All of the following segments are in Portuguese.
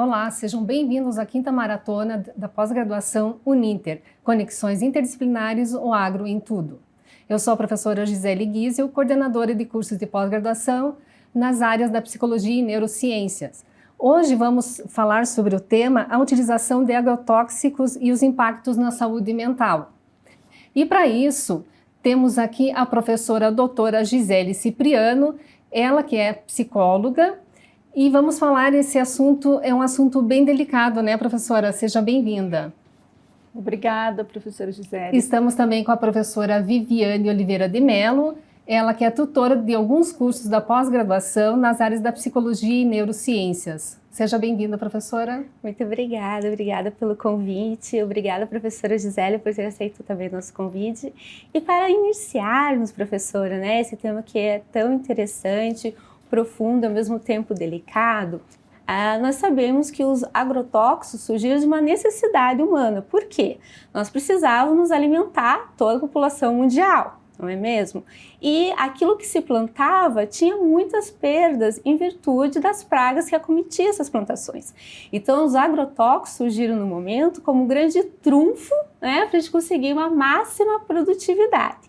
Olá, sejam bem-vindos à 5ª Maratona da pós-graduação Uninter, Conexões Interdisciplinares, o Agro em Tudo. Eu sou a professora Gisele Giesel, coordenadora de cursos de pós-graduação nas áreas da Psicologia e Neurociências. Hoje vamos falar sobre o tema a utilização de agrotóxicos e os impactos na saúde mental. E para isso, temos aqui a professora doutora Gisele Cipriano, ela que é psicóloga, e vamos falar esse assunto, é um assunto bem delicado, né, professora? Seja bem-vinda. Obrigada, professora Gisele. Estamos também com a professora Viviane Oliveira de Mello, ela que é tutora de alguns cursos da pós-graduação nas áreas da psicologia e neurociências. Seja bem-vinda, professora. Muito obrigada pelo convite. Obrigada, professora Gisele, por ter aceito também nosso convite. E para iniciarmos, professora, né, esse tema que é tão interessante, profundo, ao mesmo tempo delicado, nós sabemos que os agrotóxicos surgiram de uma necessidade humana. Por quê? Nós precisávamos alimentar toda a população mundial, não é mesmo? E aquilo que se plantava tinha muitas perdas em virtude das pragas que acometiam essas plantações. Então, os agrotóxicos surgiram no momento como um grande trunfo, né, para a gente conseguir uma máxima produtividade.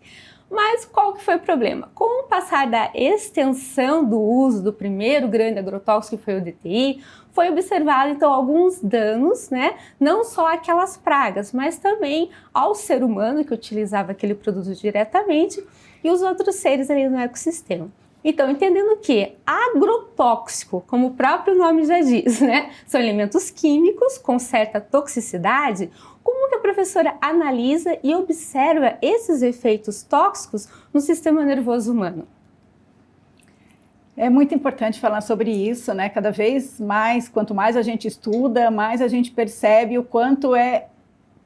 Mas qual que foi o problema? Com o passar da extensão do uso do primeiro grande agrotóxico, que foi o DDI, foi observado então alguns danos, né? Não só aquelas pragas, mas também ao ser humano que utilizava aquele produto diretamente e os outros seres ali no ecossistema. Então, entendendo que agrotóxico, como o próprio nome já diz, né, são elementos químicos com certa toxicidade, como que a professora analisa e observa esses efeitos tóxicos no sistema nervoso humano? É muito importante falar sobre isso, né? Cada vez mais, quanto mais a gente estuda, mais a gente percebe o quanto é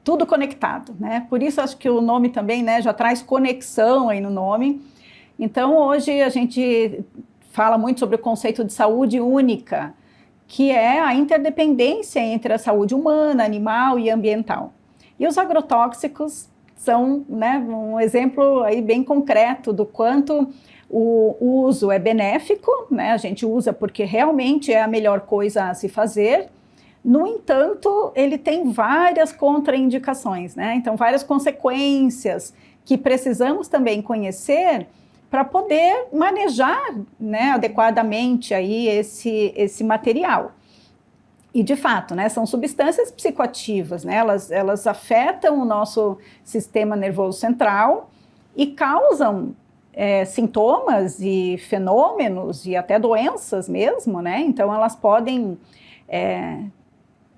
tudo conectado, né? Por isso acho que o nome também, né, já traz conexão aí no nome. Então, hoje a gente fala muito sobre o conceito de saúde única, que é a interdependência entre a saúde humana, animal e ambiental. E os agrotóxicos são, né, um exemplo aí bem concreto do quanto o uso é benéfico, né? A gente usa porque realmente é a melhor coisa a se fazer. No entanto, ele tem várias contraindicações, né? Então, várias consequências que precisamos também conhecer para poder manejar, né, adequadamente aí esse material. E, de fato, né, são substâncias psicoativas, né, elas afetam o nosso sistema nervoso central e causam sintomas e fenômenos e até doenças mesmo, né? Então, elas podem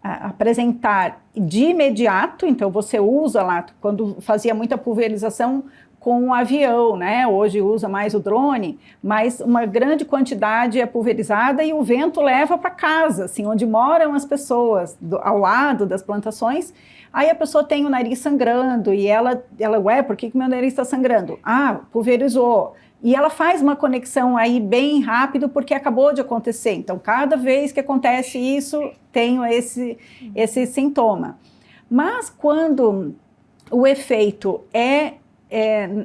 apresentar de imediato, então você usa lá, quando fazia muita pulverização com o avião, né? Hoje usa mais o drone, mas uma grande quantidade é pulverizada e o vento leva para casa, assim, onde moram as pessoas, ao lado das plantações. Aí a pessoa tem o nariz sangrando e ela ué, por que meu nariz está sangrando? Ah, pulverizou. E ela faz uma conexão aí bem rápido porque acabou de acontecer. Então, cada vez que acontece isso, tenho esse sintoma. Mas quando o efeito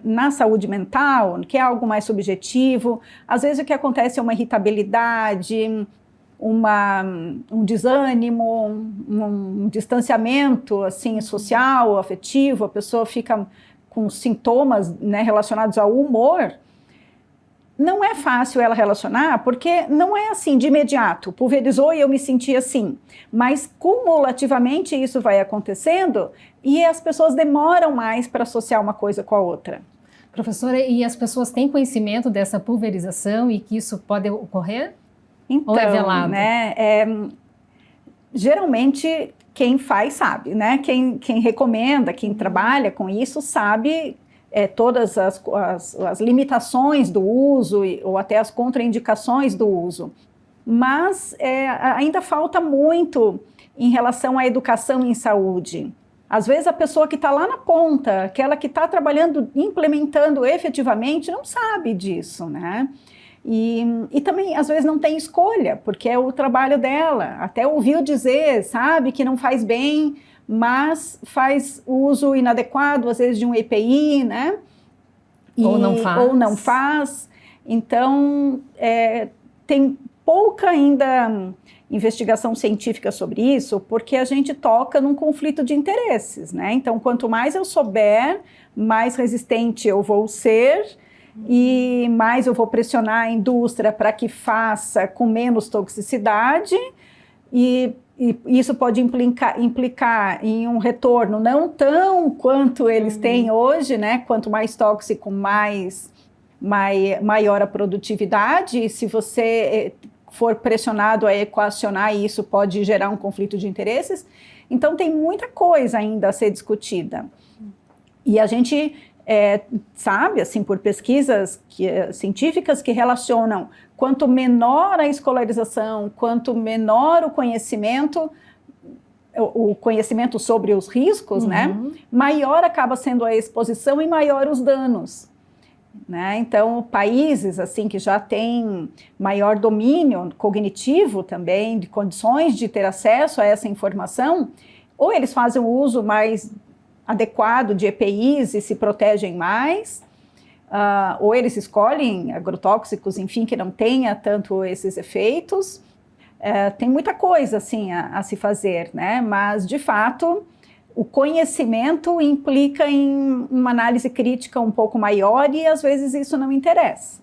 na saúde mental, que é algo mais subjetivo, às vezes o que acontece é uma irritabilidade, um desânimo, um distanciamento assim, social, afetivo, a pessoa fica com sintomas, né, relacionados ao humor. Não é fácil ela relacionar, porque não é assim de imediato, pulverizou e eu me senti assim, mas cumulativamente isso vai acontecendo e as pessoas demoram mais para associar uma coisa com a outra. Professora, e as pessoas têm conhecimento dessa pulverização e que isso pode ocorrer? Então, ou é velado? Né, geralmente quem faz sabe, né? Quem recomenda, quem trabalha com isso sabe todas as limitações do uso ou até as contraindicações do uso. Mas ainda falta muito em relação à educação em saúde. Às vezes a pessoa que está lá na ponta, aquela que está trabalhando, implementando efetivamente, não sabe disso, né? E também, às vezes, não tem escolha, porque é o trabalho dela. Até ouviu dizer, sabe, que não faz bem, mas faz uso inadequado, às vezes, de um EPI, né? Ou não faz. Então, tem pouca ainda investigação científica sobre isso, porque a gente toca num conflito de interesses, né? Então, quanto mais eu souber, mais resistente eu vou ser e mais eu vou pressionar a indústria para que faça com menos toxicidade e isso pode implicar em um retorno não tão quanto eles têm hoje, né? Quanto mais tóxico, maior a produtividade. E se você for pressionado a equacionar isso, pode gerar um conflito de interesses. Então, tem muita coisa ainda a ser discutida. E a gente sabe, assim, por pesquisas científicas que relacionam quanto menor a escolarização, quanto menor o conhecimento sobre os riscos, né, maior acaba sendo a exposição e maior os danos. Né? Então, países assim, que já têm maior domínio cognitivo também, de condições de ter acesso a essa informação, ou eles fazem o uso mais adequado de EPIs e se protegem mais, ou eles escolhem agrotóxicos, enfim, que não tenha tanto esses efeitos. Tem muita coisa assim a se fazer, né? Mas, de fato, o conhecimento implica em uma análise crítica um pouco maior e, às vezes, isso não interessa.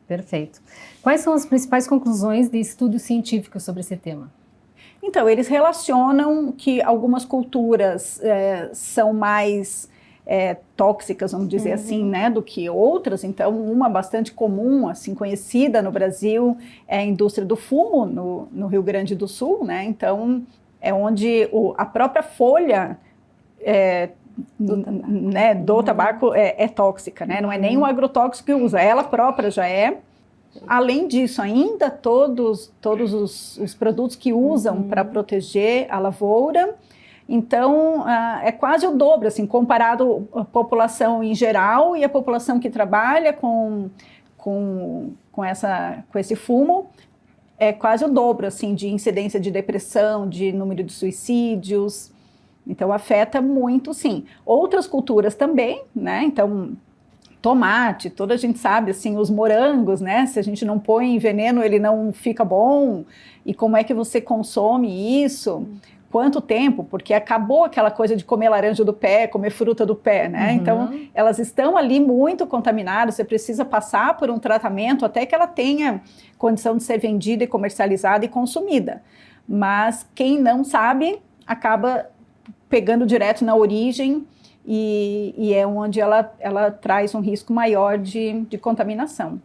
Perfeito. Quais são as principais conclusões de estudos científicos sobre esse tema? Então, eles relacionam que algumas culturas são mais tóxicas, vamos dizer assim, né, do que outras. Então, uma bastante comum, assim, conhecida no Brasil, é a indústria do fumo, no Rio Grande do Sul, né? Então, é onde a própria folha do tabaco é tóxica, né? Não é nem o agrotóxico que usa, ela própria já é. Além disso, ainda todos os produtos que usam para proteger a lavoura. Então, é quase o dobro, assim, comparado à população em geral e a população que trabalha com esse fumo, é quase o dobro, assim, de incidência de depressão, de número de suicídios. Então, afeta muito, sim. Outras culturas também, né? Então, tomate, toda a gente sabe, assim, os morangos, né? Se a gente não põe veneno, ele não fica bom. E como é que você consome isso? Quanto tempo? Porque acabou aquela coisa de comer laranja do pé, comer fruta do pé, né? Então, elas estão ali muito contaminadas, você precisa passar por um tratamento até que ela tenha condição de ser vendida e comercializada e consumida. Mas quem não sabe, acaba pegando direto na origem e é onde ela traz um risco maior de contaminação.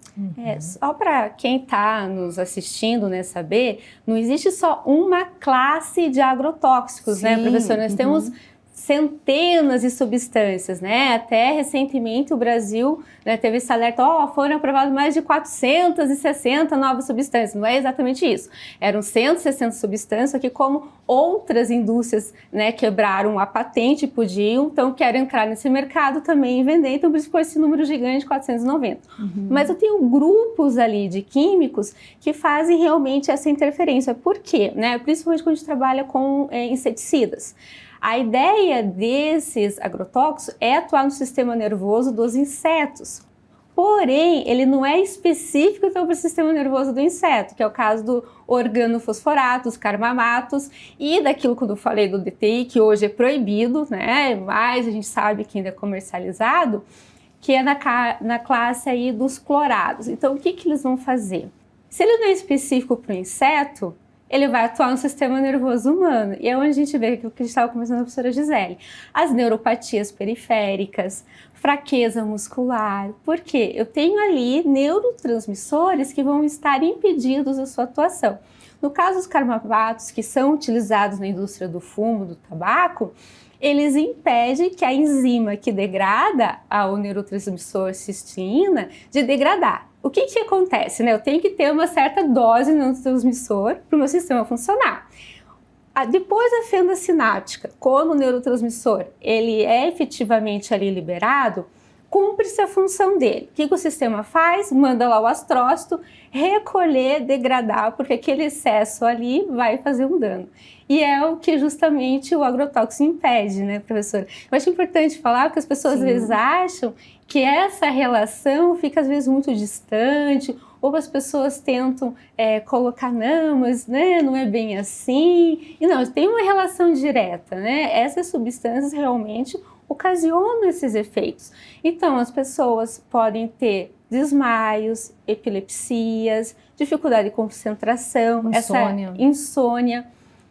Só para quem está nos assistindo, né, saber, não existe só uma classe de agrotóxicos, né, professor? Nós temos centenas de substâncias, né? Até recentemente o Brasil, né, teve esse alerta, foram aprovadas mais de 460 novas substâncias. Não é exatamente isso. Eram 160 substâncias que, como outras indústrias, né, quebraram a patente, podiam, então querem entrar nesse mercado também e vender, então por isso foi esse número gigante de 490. Mas eu tenho grupos ali de químicos que fazem realmente essa interferência. Por quê? Né? Principalmente quando a gente trabalha com inseticidas. A ideia desses agrotóxicos é atuar no sistema nervoso dos insetos. Porém, ele não é específico para o sistema nervoso do inseto, que é o caso do organofosforato, os carmamatos e daquilo que eu falei do DTI, que hoje é proibido, né? Mas a gente sabe que ainda é comercializado, que é na classe aí dos clorados. Então, o que eles vão fazer? Se ele não é específico para o inseto, ele vai atuar no sistema nervoso humano. E é onde a gente vê aquilo que a gente estava conversando com a professora Gisele. As neuropatias periféricas, fraqueza muscular. Por quê? Eu tenho ali neurotransmissores que vão estar impedidos da sua atuação. No caso dos carmamatos, que são utilizados na indústria do fumo, do tabaco, eles impedem que a enzima que degrada o neurotransmissor cisteína de degradar. O que acontece, né? Eu tenho que ter uma certa dose no neurotransmissor para o meu sistema funcionar. Depois da fenda sináptica, quando o neurotransmissor ele é efetivamente ali liberado, cumpre-se a função dele. O que o sistema faz? Manda lá o astrócito recolher, degradar, porque aquele excesso ali vai fazer um dano. E é o que justamente o agrotóxico impede, né, professora? Eu acho importante falar, porque as pessoas às vezes acham que essa relação fica às vezes muito distante ou as pessoas tentam colocar, não, mas né, não é bem assim. E não, tem uma relação direta, né? Essas substâncias realmente ocasionam esses efeitos. Então, as pessoas podem ter desmaios, epilepsias, dificuldade de concentração, insônia,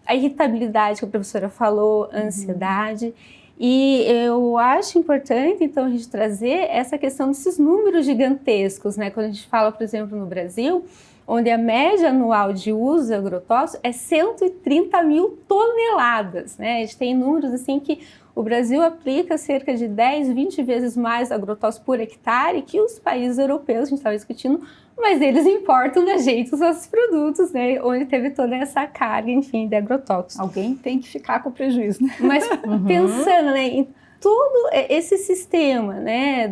a irritabilidade que a professora falou, a ansiedade. E eu acho importante, então, a gente trazer essa questão desses números gigantescos, né? Quando a gente fala, por exemplo, no Brasil, onde a média anual de uso de agrotóxicos é 130 mil toneladas, né? A gente tem números assim que o Brasil aplica cerca de 10, 20 vezes mais agrotóxicos por hectare que os países europeus, a gente estava discutindo, mas eles importam da gente os nossos produtos, né? Onde teve toda essa carga, enfim, de agrotóxicos. Alguém tem que ficar com prejuízo, né? Mas pensando, né, em todo esse sistema, né?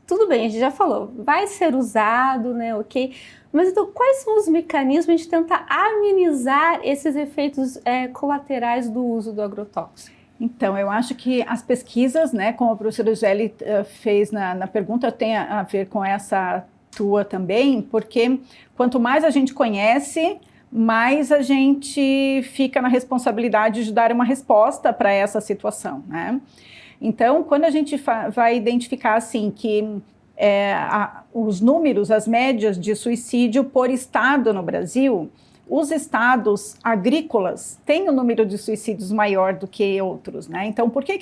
Tudo bem, a gente já falou, vai ser usado, né? Ok. Mas então, quais são os mecanismos para a gente tentar amenizar esses efeitos colaterais do uso do agrotóxico? Então, eu acho que as pesquisas, né, como a professora Gisele fez na pergunta, tem a ver com essa tua também, porque quanto mais a gente conhece, mais a gente fica na responsabilidade de dar uma resposta para essa situação, né? Então, quando a gente vai identificar, assim, que os números, as médias de suicídio por estado no Brasil, os estados agrícolas têm um número de suicídios maior do que outros, né? Então, por que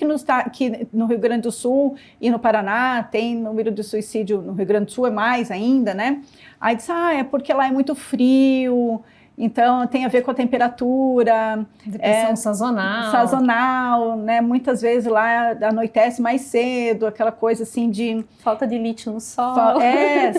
no Rio Grande do Sul e no Paraná tem número de suicídio, no Rio Grande do Sul é mais ainda, né? Aí diz, é porque lá é muito frio, então tem a ver com a temperatura. Depressão sazonal. Sazonal, né? Muitas vezes lá anoitece mais cedo, aquela coisa assim de... Falta de lítio no sol.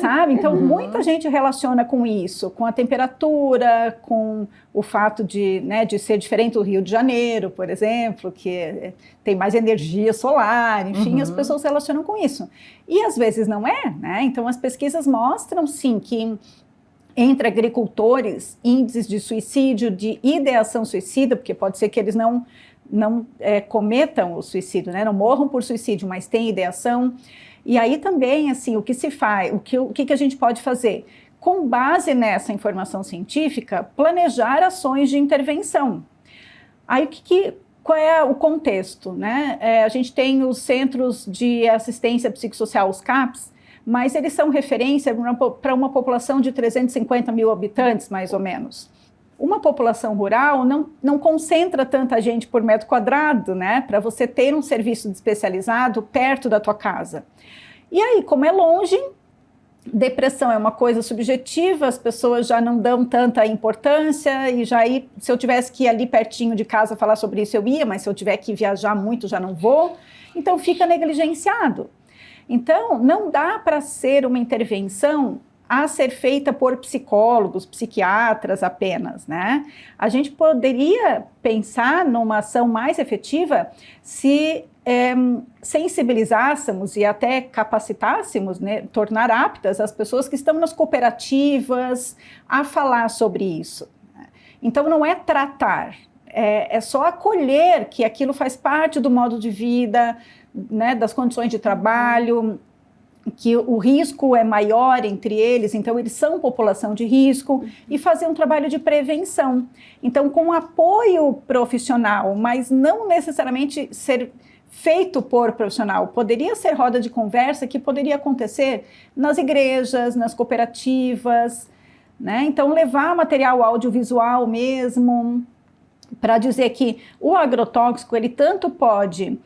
Sabe? Então, muita gente relaciona com isso, com a temperatura, com o fato de ser diferente do Rio de Janeiro, por exemplo, que tem mais energia solar, enfim, as pessoas relacionam com isso. E às vezes não é, né? Então, as pesquisas mostram, sim, que entre agricultores, índices de suicídio, de ideação suicida, porque pode ser que eles não cometam o suicídio, né? Não morram por suicídio, mas têm ideação. E aí também, assim, o que se faz, o que a gente pode fazer? Com base nessa informação científica, planejar ações de intervenção. Aí qual é o contexto, né? A gente tem os Centros de Assistência Psicossocial, os CAPs, mas eles são referência para uma população de 350 mil habitantes, mais ou menos. Uma população rural não concentra tanta gente por metro quadrado, né? Para você ter um serviço especializado perto da tua casa. E aí, como é longe, depressão é uma coisa subjetiva, as pessoas já não dão tanta importância, e se eu tivesse que ir ali pertinho de casa falar sobre isso, eu ia, mas se eu tiver que viajar muito, já não vou. Então, fica negligenciado. Então, não dá para ser uma intervenção a ser feita por psicólogos, psiquiatras apenas, né? A gente poderia pensar numa ação mais efetiva se sensibilizássemos e até capacitássemos, né, tornar aptas as pessoas que estão nas cooperativas a falar sobre isso. Então, não é tratar, é só acolher que aquilo faz parte do modo de vida, né, das condições de trabalho, que o risco é maior entre eles, então eles são população de risco, e fazer um trabalho de prevenção. Então, com apoio profissional, mas não necessariamente ser feito por profissional. Poderia ser roda de conversa que poderia acontecer nas igrejas, nas cooperativas, né? Então, levar material audiovisual mesmo, para dizer que o agrotóxico, ele tanto pode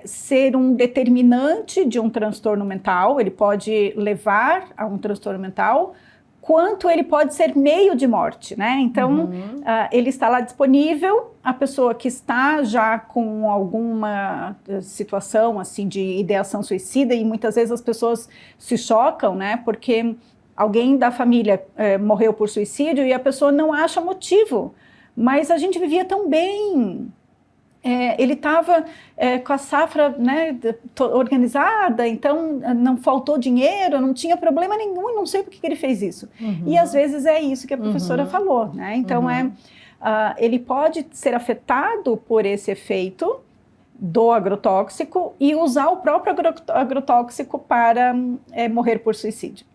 ser um determinante de um transtorno mental, ele pode levar a um transtorno mental, quanto ele pode ser meio de morte, né? Então, ele está lá disponível, a pessoa que está já com alguma situação, assim, de ideação suicida, e muitas vezes as pessoas se chocam, né? Porque alguém da família morreu por suicídio e a pessoa não acha motivo, mas a gente vivia tão bem. Ele estava com a safra, né, organizada, então não faltou dinheiro, não tinha problema nenhum, não sei por que ele fez isso. E às vezes é isso que a professora falou, né? Então ele pode ser afetado por esse efeito, do agrotóxico e usar o próprio agrotóxico para morrer por suicídio.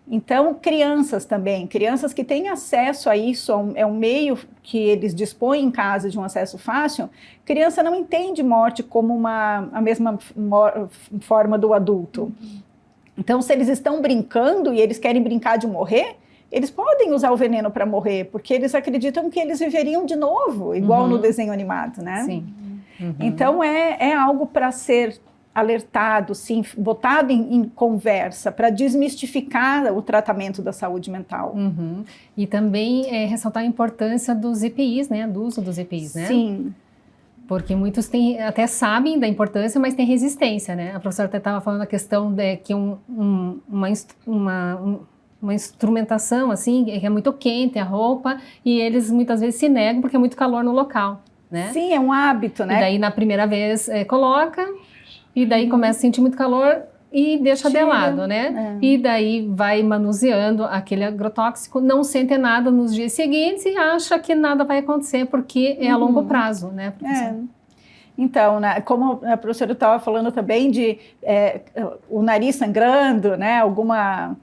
Então, crianças também, crianças que têm acesso a isso, é um meio que eles dispõem em casa de um acesso fácil, criança não entende morte como a mesma forma do adulto. Então, se eles estão brincando e eles querem brincar de morrer, eles podem usar o veneno para morrer, porque eles acreditam que eles viveriam de novo, igual no desenho animado, né? Sim. Então, é algo para ser alertado, sim, botado em conversa, para desmistificar o tratamento da saúde mental. E também ressaltar a importância dos EPIs, né? Do uso dos EPIs, né? Sim. Porque muitos até sabem da importância, mas têm resistência, né? A professora até estava falando a questão de que uma instrumentação, assim, que é muito quente, a roupa, e eles muitas vezes se negam porque é muito calor no local, né? Sim, é um hábito, né? E daí, na primeira vez, coloca, e daí começa a sentir muito calor e deixa de lado, né? E daí vai manuseando aquele agrotóxico, não sente nada nos dias seguintes e acha que nada vai acontecer, porque é a longo prazo, né, professora? Então, né, como a professora estava falando também de o nariz sangrando, né, alguma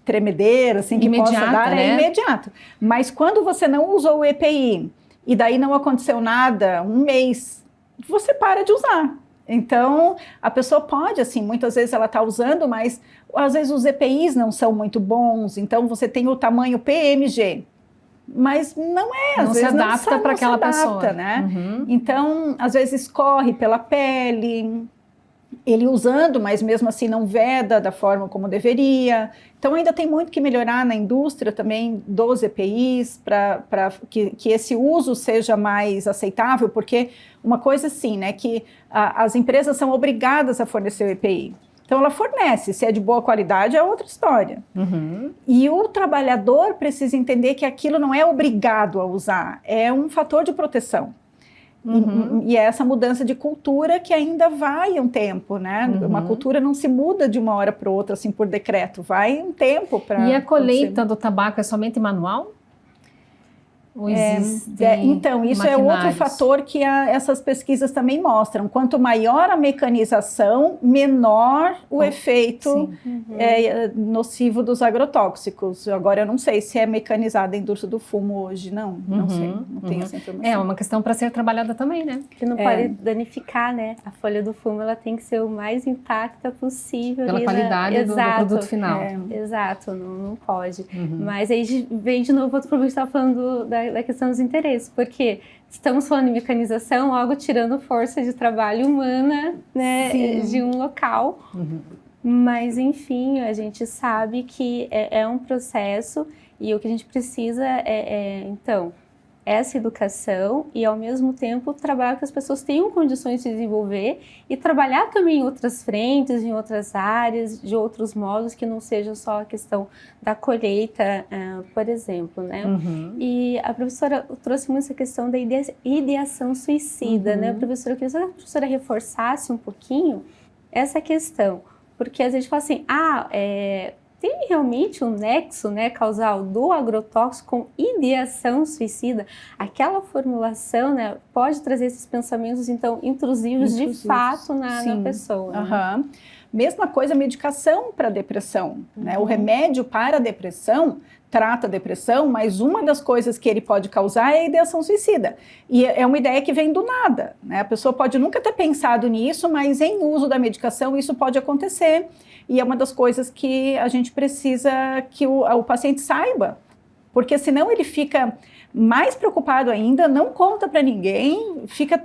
tremedeira assim, que possa dar, né? É imediato. Mas quando você não usou o EPI e daí não aconteceu nada, um mês, você para de usar. Então, a pessoa pode, assim, muitas vezes ela está usando, mas às vezes os EPIs não são muito bons, então você tem o tamanho PMG, mas não é, às vezes se adapta para aquela pessoa, né? Então, às vezes escorre pela pele, ele usando, mas mesmo assim não veda da forma como deveria. Então, ainda tem muito que melhorar na indústria também dos EPIs para que esse uso seja mais aceitável, porque uma coisa assim, né, que as empresas são obrigadas a fornecer o EPI. Então, ela fornece, se é de boa qualidade é outra história. E o trabalhador precisa entender que aquilo não é obrigado a usar, é um fator de proteção. E é essa mudança de cultura que ainda vai um tempo, né? Uma cultura não se muda de uma hora para outra, assim, por decreto, vai um tempo para... E a colheita do tabaco é somente manual? Ou então, isso é outro fator que essas pesquisas também mostram. Quanto maior a mecanização, menor o efeito nocivo dos agrotóxicos. Agora, eu não sei se é mecanizada a indústria do fumo hoje, não sei, não tenho essa informação. É uma questão para ser trabalhada também, né? Que não pode danificar, né? A folha do fumo, ela tem que ser o mais intacta possível. Pela qualidade do produto final. Exato, não pode. Mas aí vem de novo outro problema que a gente estava falando da questão dos interesses, porque estamos falando em mecanização, algo tirando força de trabalho humana, né, de um local, mas enfim, a gente sabe que é um processo e o que a gente precisa então, essa educação e, ao mesmo tempo, trabalhar que as pessoas tenham condições de desenvolver e trabalhar também em outras frentes, em outras áreas, de outros modos, que não seja só a questão da colheita, por exemplo, né? E a professora trouxe muito essa questão da ideação suicida, né? Professora, eu queria que a professora reforçasse um pouquinho essa questão, porque às vezes a gente fala assim, tem realmente um nexo, né, causal do agrotóxico com ideação suicida? Aquela formulação, né, pode trazer esses pensamentos, então, intrusivos de fato na pessoa. Né? Mesma coisa, medicação para depressão, né? O remédio para a depressão trata a depressão, mas uma das coisas que ele pode causar é a ideação suicida. E é uma ideia que vem do nada, né? A pessoa pode nunca ter pensado nisso, mas em uso da medicação isso pode acontecer. E é uma das coisas que a gente precisa que o paciente saiba, porque senão ele fica mais preocupado ainda, não conta para ninguém, fica...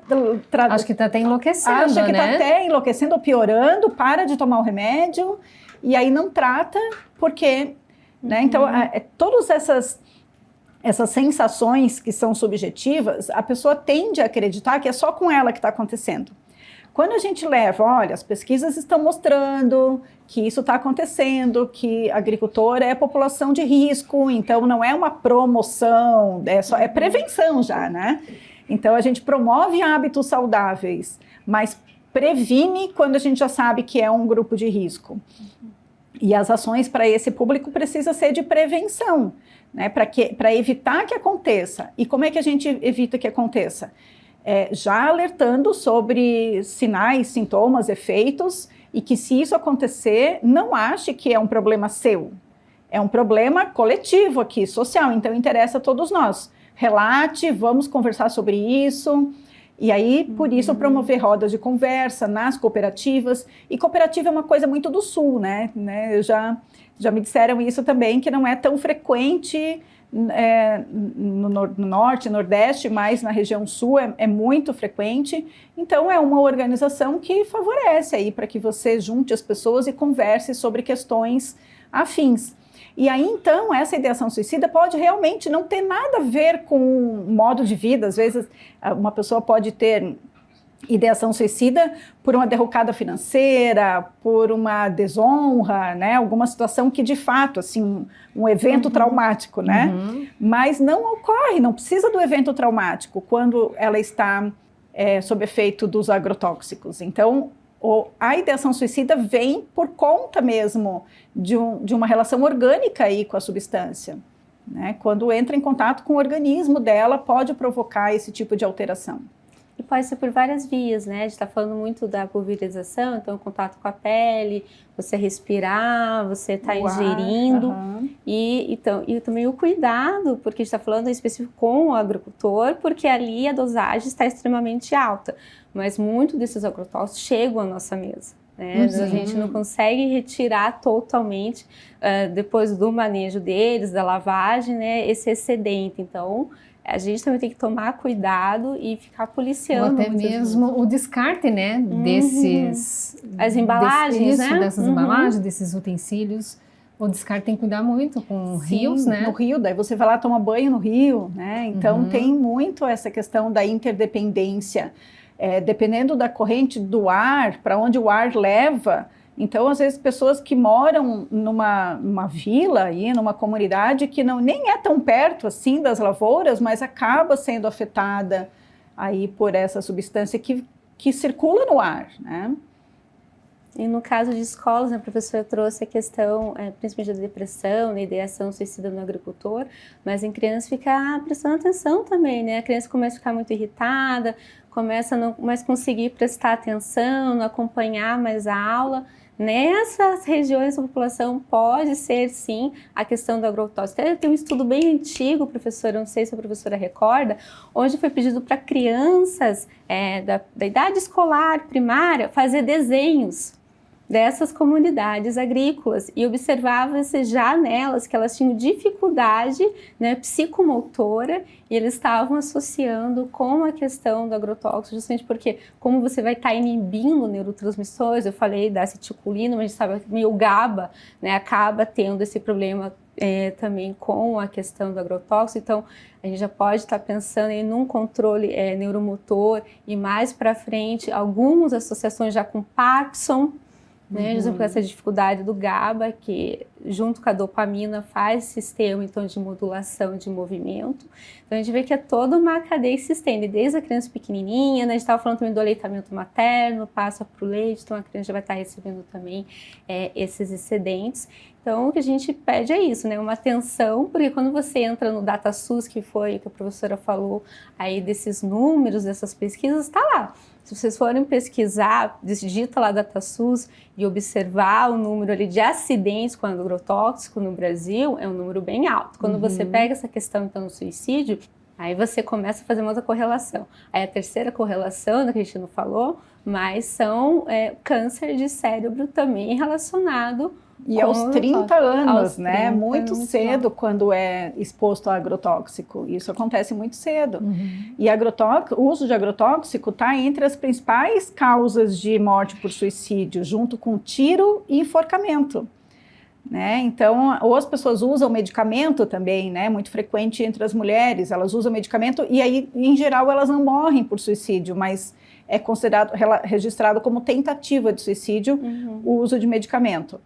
Acho que está até enlouquecendo, Acha que está até enlouquecendo ou piorando, para de tomar o remédio, e aí não trata, porque... Né? Então, todas essas sensações que são subjetivas, a pessoa tende a acreditar que é só com ela que está acontecendo. Quando a gente leva, olha, as pesquisas estão mostrando que isso está acontecendo, que agricultor é população de risco, então não é uma promoção, é prevenção já, né? Então a gente promove hábitos saudáveis, mas previne quando a gente já sabe que é um grupo de risco. E as ações para esse público precisam ser de prevenção, né? Para evitar que aconteça. E como é que a gente evita que aconteça? já alertando sobre sinais, sintomas, efeitos, e que se isso acontecer, não ache que é um problema seu. É um problema coletivo aqui, social, então interessa a todos nós. Relate, vamos conversar sobre isso. E aí, por isso, promover rodas de conversa nas cooperativas. E cooperativa é uma coisa muito do Sul, né? Já me disseram isso também, que não é tão frequente no Norte, Nordeste, mas na região Sul é muito frequente. Então, é uma organização que favorece aí para que você junte as pessoas e converse sobre questões afins. E aí, então, essa ideação suicida pode realmente não ter nada a ver com modo de vida. Às vezes, uma pessoa pode ter ideação suicida por uma derrocada financeira, por uma desonra, né? Alguma situação que, de fato, assim, um evento traumático, né? Mas não ocorre, não precisa do evento traumático quando ela está sob efeito dos agrotóxicos. Então, a ideação suicida vem por conta mesmo de uma relação orgânica aí com a substância, né? Quando entra em contato com o organismo dela, pode provocar esse tipo de alteração. E pode ser por várias vias, né? A gente está falando muito da pulverização, então contato com a pele, você respirar, você está ingerindo. E também o cuidado, porque a gente está falando em específico com o agricultor, porque ali a dosagem está extremamente alta. Mas muitos desses agrotóxicos chegam à nossa mesa. Né? A gente não consegue retirar totalmente, depois do manejo deles, da lavagem, né, esse excedente. Então, a gente também tem que tomar cuidado e ficar policiando. Ou até mesmo o descarte, né, as embalagens, né? Dessas embalagens, desses utensílios. O descarte tem que cuidar muito com rios, né? No rio, daí você vai lá tomar banho no rio, né? Então, tem muito essa questão da interdependência. Dependendo da corrente do ar, para onde o ar leva. Então, às vezes, pessoas que moram numa vila, aí, numa comunidade que nem é tão perto assim das lavouras, mas acaba sendo afetada aí por essa substância que circula no ar, né? E no caso de escolas, né, a professora trouxe a questão, principalmente da depressão, da ideação suicida no agricultor, mas em crianças ficar prestando atenção também, né? A criança começa a ficar muito irritada, começa a não mais conseguir prestar atenção, não acompanhar mais a aula. Nessas regiões da população pode ser, sim, a questão do agrotóxico. Tem um estudo bem antigo, professora, não sei se a professora recorda, onde foi pedido para crianças da idade escolar primária fazer desenhos dessas comunidades agrícolas e observava-se já nelas que elas tinham dificuldade, né, psicomotora, e eles estavam associando com a questão do agrotóxico, justamente porque como você vai estar inibindo neurotransmissores, eu falei da acetilcolina, mas a gente sabe que o GABA, né, acaba tendo esse problema também com a questão do agrotóxico, então a gente já pode estar pensando em um controle neuromotor e mais para frente, algumas associações já com Parkinson, né, justamente por essa dificuldade do GABA, que junto com a dopamina faz sistema então, de modulação de movimento. Então a gente vê que é toda uma cadeia que se estende, desde a criança pequenininha, né, a gente estava falando também do aleitamento materno, passa para o leite, então a criança já vai estar recebendo também esses excedentes. Então o que a gente pede é isso, né, uma atenção, porque quando você entra no DataSUS, que foi o que a professora falou aí desses números, dessas pesquisas, está lá. Se vocês forem pesquisar, digita lá DataSUS e observar o número ali de acidentes com agrotóxico no Brasil, é um número bem alto. Quando você pega essa questão então do suicídio, aí você começa a fazer uma outra correlação. Aí a terceira correlação, que a gente não falou, mas são câncer de cérebro também relacionado e aos 30 anos, né? Muito cedo quando é exposto a agrotóxico. Isso acontece muito cedo. E o uso de agrotóxico está entre as principais causas de morte por suicídio, junto com tiro e enforcamento. Né? Então, ou as pessoas usam medicamento também, né? Muito frequente entre as mulheres, elas usam medicamento e aí, em geral, elas não morrem por suicídio, mas é registrado como tentativa de suicídio o uso de medicamento.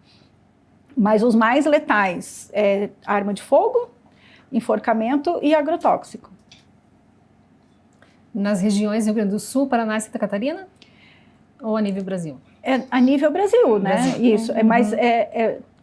Mas os mais letais é arma de fogo, enforcamento e agrotóxico. Nas regiões Rio Grande do Sul, Paraná e Santa Catarina? Ou a nível Brasil? A nível Brasil, né? Isso. Mas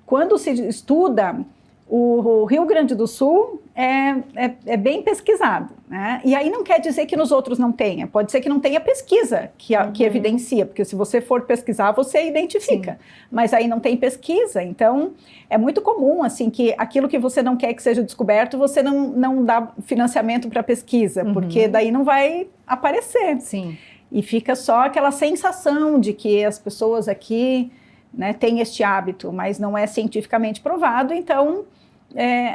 quando se estuda o Rio Grande do Sul, é bem pesquisado, né? E aí não quer dizer que nos outros não tenha, pode ser que não tenha pesquisa que evidencia, porque se você for pesquisar, você identifica, sim, mas aí não tem pesquisa, então é muito comum, assim, que aquilo que você não quer que seja descoberto, você não dá financiamento para pesquisa, porque daí não vai aparecer. Sim. E fica só aquela sensação de que as pessoas aqui, né, têm este hábito, mas não é cientificamente provado, então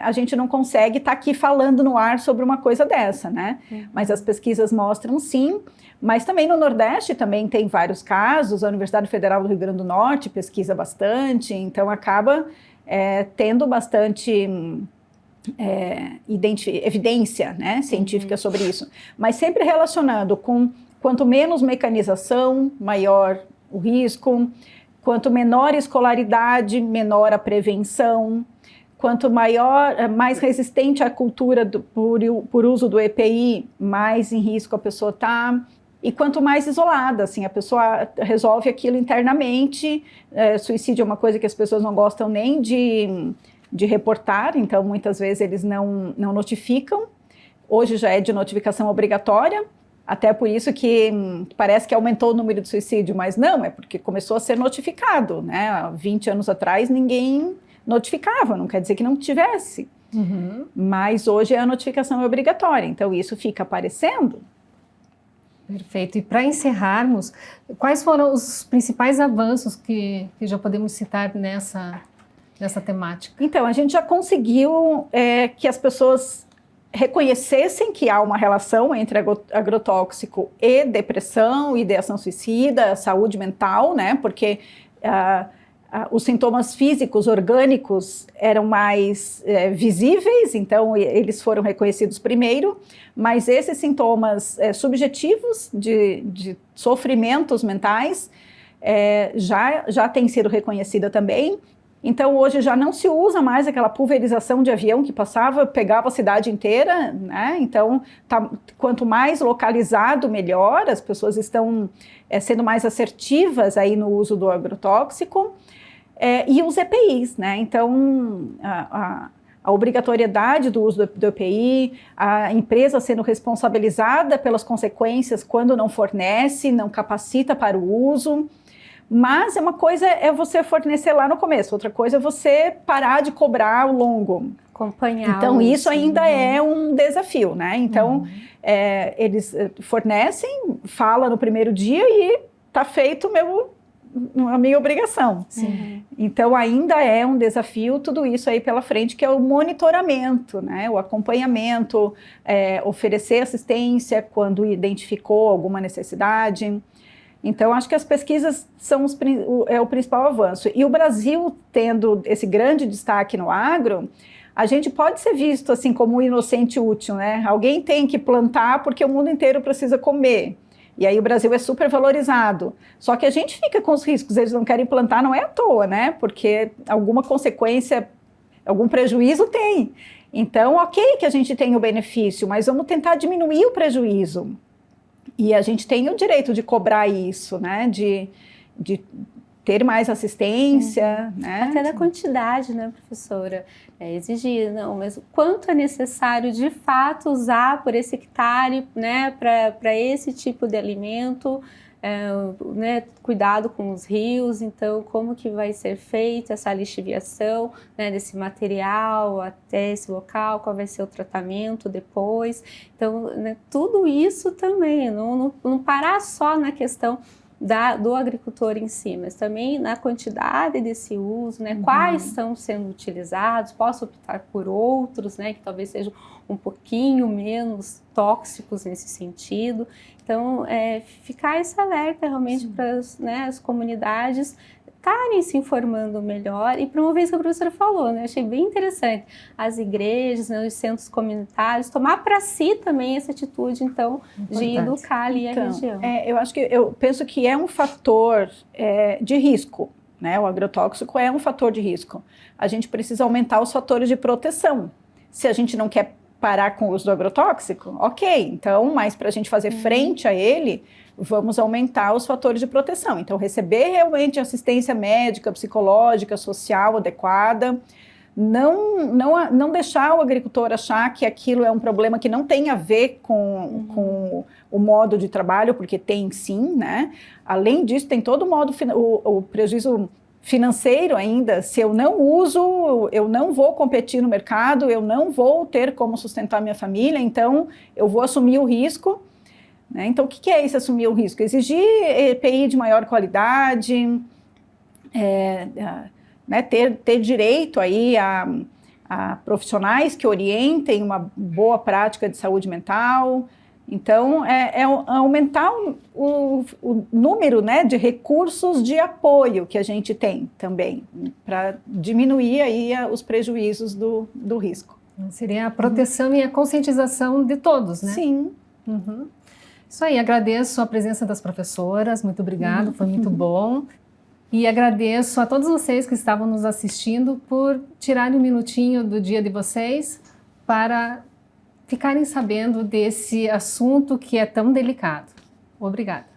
a gente não consegue estar aqui falando no ar sobre uma coisa dessa, né? Mas as pesquisas mostram sim, mas também no Nordeste também tem vários casos, a Universidade Federal do Rio Grande do Norte pesquisa bastante, então acaba tendo bastante evidência, né, científica sobre isso, mas sempre relacionando com quanto menos mecanização, maior o risco, quanto menor escolaridade, menor a prevenção, quanto mais resistente a cultura por uso do EPI, mais em risco a pessoa está. E quanto mais isolada, assim, a pessoa resolve aquilo internamente. Suicídio é uma coisa que as pessoas não gostam nem de reportar, então muitas vezes eles não notificam. Hoje já é de notificação obrigatória, até por isso que parece que aumentou o número de suicídio, mas não, é porque começou a ser notificado, né? Há 20 anos atrás ninguém notificava, não quer dizer que não tivesse, mas hoje a notificação é obrigatória, então isso fica aparecendo. Perfeito. E para encerrarmos, quais foram os principais avanços que já podemos citar nessa temática? Então, a gente já conseguiu que as pessoas reconhecessem que há uma relação entre agrotóxico e depressão, ideação suicida, saúde mental, né? Porque os sintomas físicos, orgânicos, eram mais visíveis, então eles foram reconhecidos primeiro, mas esses sintomas subjetivos de sofrimentos mentais já têm sido reconhecidos também. Então hoje já não se usa mais aquela pulverização de avião que passava, pegava a cidade inteira, né? Então quanto mais localizado, melhor, as pessoas estão sendo mais assertivas aí no uso do agrotóxico. E os EPIs, né? Então, a obrigatoriedade do uso do EPI, a empresa sendo responsabilizada pelas consequências quando não fornece, não capacita para o uso. Mas uma coisa é você fornecer lá no começo, outra coisa é você parar de cobrar ao longo. Acompanhar. Então, isso ainda é um desafio, né? Então, eles fornecem, fala no primeiro dia e está feito a minha obrigação. Sim. Então ainda é um desafio tudo isso aí pela frente, que é o monitoramento, né? O acompanhamento, oferecer assistência quando identificou alguma necessidade. Então acho que as pesquisas são o principal avanço. E o Brasil, tendo esse grande destaque no agro, a gente pode ser visto assim como um inocente útil, né? Alguém tem que plantar porque o mundo inteiro precisa comer. E aí o Brasil é super valorizado. Só que a gente fica com os riscos, eles não querem plantar, não é à toa, né? Porque alguma consequência, algum prejuízo tem. Então, ok que a gente tem o benefício, mas vamos tentar diminuir o prejuízo. E a gente tem o direito de cobrar isso, né? De ter mais assistência, né? Até da quantidade, né, professora? Exigir, não, mas o quanto é necessário de fato usar por esse hectare, né, para esse tipo de alimento, né, cuidado com os rios, então como que vai ser feita essa lixiviação, né, desse material até esse local, qual vai ser o tratamento depois, então, né, tudo isso também, não parar só na questão do agricultor em si, mas também na quantidade desse uso, né? Quais estão sendo utilizados, posso optar por outros, né? Que talvez sejam um pouquinho menos tóxicos nesse sentido. Então, ficar esse alerta realmente para as comunidades estarem se informando melhor e promover isso que a professora falou, né? Achei bem interessante. As igrejas, né, os centros comunitários, tomar para si também essa atitude, então, de educar ali a região. Eu penso que é um fator de risco, né? O agrotóxico é um fator de risco. A gente precisa aumentar os fatores de proteção. Se a gente não quer parar com o uso do agrotóxico, ok, então, mas para a gente fazer frente a ele, vamos aumentar os fatores de proteção. Então, receber realmente assistência médica, psicológica, social adequada, não deixar o agricultor achar que aquilo é um problema que não tem a ver com o modo de trabalho, porque tem sim, né? Além disso, tem todo o prejuízo financeiro ainda. Se eu não uso, eu não vou competir no mercado, eu não vou ter como sustentar minha família, então eu vou assumir o risco. Né? Então, o que é esse assumir o risco? Exigir EPI de maior qualidade, né, ter direito aí a profissionais que orientem uma boa prática de saúde mental. Então, aumentar o número, né, de recursos de apoio que a gente tem também, para diminuir aí os prejuízos do risco. Seria a proteção e a conscientização de todos, né? Sim. Uhum. Isso aí, agradeço a presença das professoras, muito obrigado, foi muito bom. E agradeço a todos vocês que estavam nos assistindo por tirarem um minutinho do dia de vocês para ficarem sabendo desse assunto que é tão delicado. Obrigada.